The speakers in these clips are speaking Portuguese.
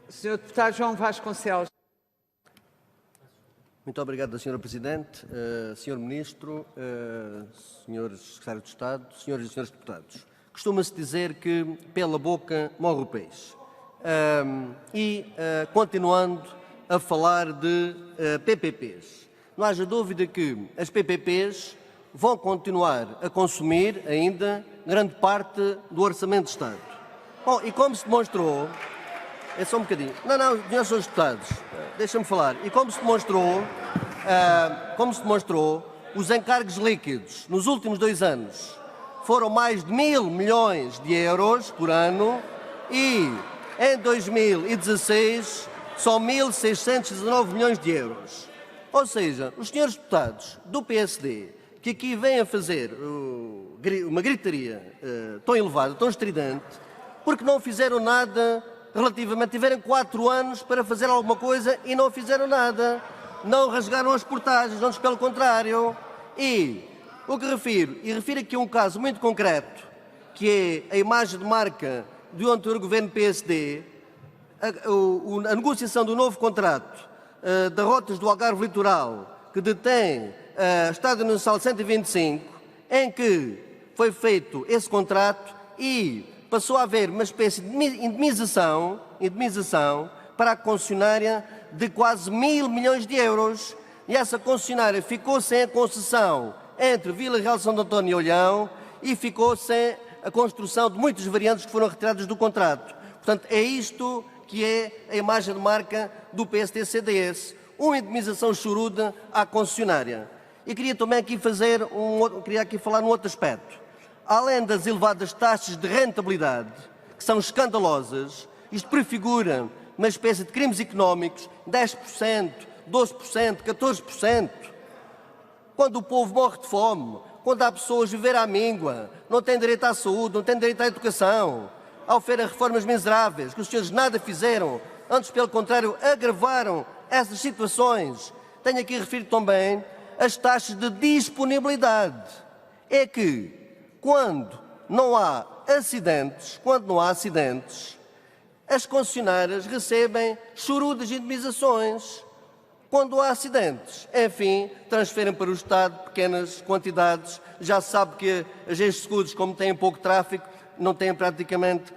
Sr. Deputado João Vasconcelos. Muito obrigado, Sra. Presidente, Sr. Ministro, Srs. Secretários de Estado, Senhoras e Senhores Deputados. Costuma-se dizer que pela boca morre o peixe. Continuando a falar de PPPs, não haja dúvida que as PPPs vão continuar a consumir ainda grande parte do Orçamento de Estado. Bom, e como se demonstrou... É só um bocadinho. Não, senhores deputados, deixa-me falar. E como se demonstrou, os encargos líquidos nos últimos 2 anos foram mais de 1.000 milhões de euros por ano e em 2016 só 1.619 milhões de euros. Ou seja, os senhores deputados do PSD que aqui vêm a fazer uma gritaria tão elevada, tão estridente, porque não fizeram nada relativamente, tiveram 4 anos para fazer alguma coisa e não fizeram nada. Não rasgaram as portagens, antes pelo contrário. E o que refiro aqui a um caso muito concreto, que é a imagem de marca do anterior governo PSD, a negociação do novo contrato de rotas do Algarve Litoral, que detém a Estrada Nacional 125, em que foi feito esse contrato e passou a haver uma espécie de indemnização para a concessionária de quase 1.000 milhões de euros. E essa concessionária ficou sem a concessão entre Vila Real de Santo António e Olhão e ficou sem a construção de muitas variantes que foram retiradas do contrato. Portanto, é isto que é a imagem de marca do PSD-CDS, uma indemnização choruda à concessionária. E queria também aqui falar num outro aspecto. Além das elevadas taxas de rentabilidade, que são escandalosas, isto prefigura uma espécie de crimes económicos, 10%, 12%, 14%. Quando o povo morre de fome, quando há pessoas a viver à míngua, não têm direito à saúde, não têm direito à educação, ao oferecer reformas miseráveis, que os senhores nada fizeram, antes, pelo contrário, agravaram essas situações. Tenho aqui a referir também as taxas de disponibilidade. É que, quando não há acidentes, as concessionárias recebem chorudas indemnizações. Quando há acidentes, enfim, transferem para o Estado pequenas quantidades. Já se sabe que as ex-escudos, como têm pouco tráfego, não têm praticamente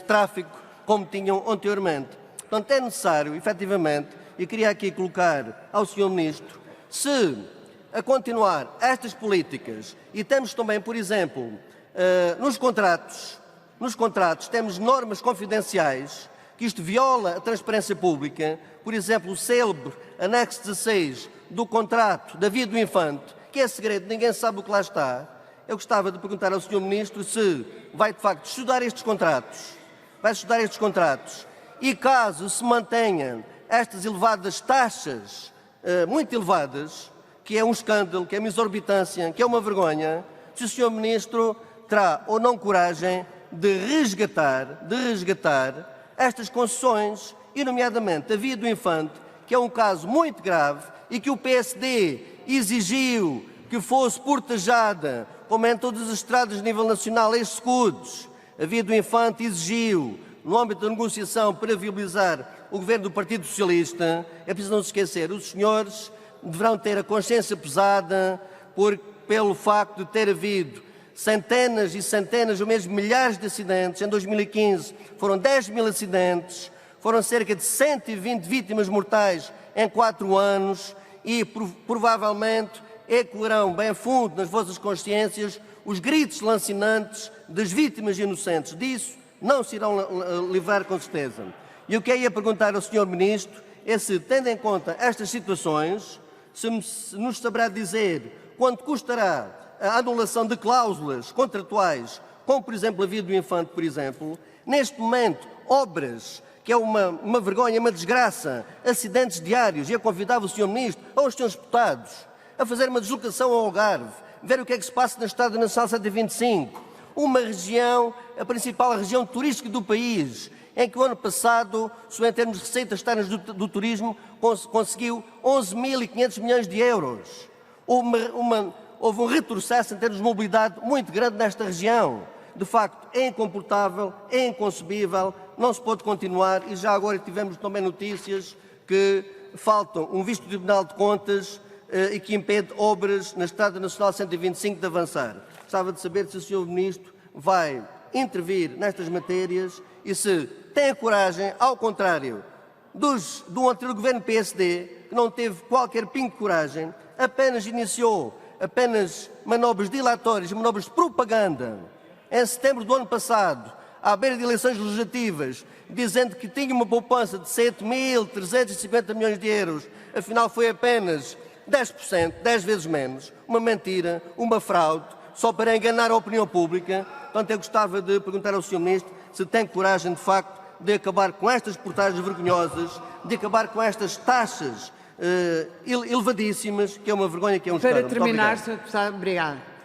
tráfego como tinham anteriormente. Portanto, é necessário, efetivamente, e queria aqui colocar ao Sr. Ministro, se a continuar estas políticas, e temos também, por exemplo, nos contratos temos normas confidenciais, que isto viola a transparência pública, por exemplo, o célebre anexo 16 do contrato da Via do Infante, que é segredo, ninguém sabe o que lá está. Eu gostava de perguntar ao Sr. Ministro se vai, de facto, estudar estes contratos, e caso se mantenham estas elevadas taxas, muito elevadas, que é um escândalo, que é uma exorbitância, que é uma vergonha, se o Sr. Ministro terá ou não coragem de resgatar estas concessões, e nomeadamente a Via do Infante, que é um caso muito grave e que o PSD exigiu que fosse portajada, como em todas as estradas de nível nacional, ex-escudos. A Via do Infante exigiu, no âmbito da negociação para viabilizar o governo do Partido Socialista. É preciso não se esquecer, os senhores deverão ter a consciência pesada pelo facto de ter havido centenas e centenas, ou mesmo milhares de acidentes. Em 2015 foram 10.000 acidentes, foram cerca de 120 vítimas mortais em 4 anos e provavelmente ecoarão bem fundo nas vossas consciências os gritos lancinantes das vítimas inocentes. Disso não se irão livrar com certeza. E o que eu ia perguntar ao Sr. Ministro é se, tendo em conta estas situações, se nos saberá dizer quanto custará a anulação de cláusulas contratuais, como, por exemplo, a Via do Infante, por exemplo. Neste momento, obras, que é uma vergonha, uma desgraça, acidentes diários, e eu convidava o Sr. Ministro ou os Srs. Deputados a fazer uma deslocação ao Algarve, ver o que é que se passa na Estrada Nacional 125, uma região, a principal região turística do país, em que o ano passado, em termos de receitas externas do turismo, conseguiu 11.500 milhões de euros. Houve um retrocesso em termos de mobilidade muito grande nesta região. De facto, é incomportável, é inconcebível, não se pode continuar e já agora tivemos também notícias que faltam um visto do Tribunal de Contas e que impede obras na Estrada Nacional 125 de avançar. Gostava de saber se o Sr. Ministro vai intervir nestas matérias e se tem a coragem, ao contrário do anterior governo PSD, que não teve qualquer pingo de coragem, apenas iniciou manobras dilatórias, manobras de propaganda, em setembro do ano passado, à beira de eleições legislativas, dizendo que tinha uma poupança de 7.350 milhões de euros, afinal foi apenas 10%, 10 vezes menos, uma mentira, uma fraude, só para enganar a opinião pública. Portanto, eu gostava de perguntar ao Sr. Ministro se tem coragem, de facto, de acabar com estas portagens vergonhosas, de acabar com estas taxas elevadíssimas, que é uma vergonha, que é um escândalo. Para terminar, Sr. Deputado, obrigado.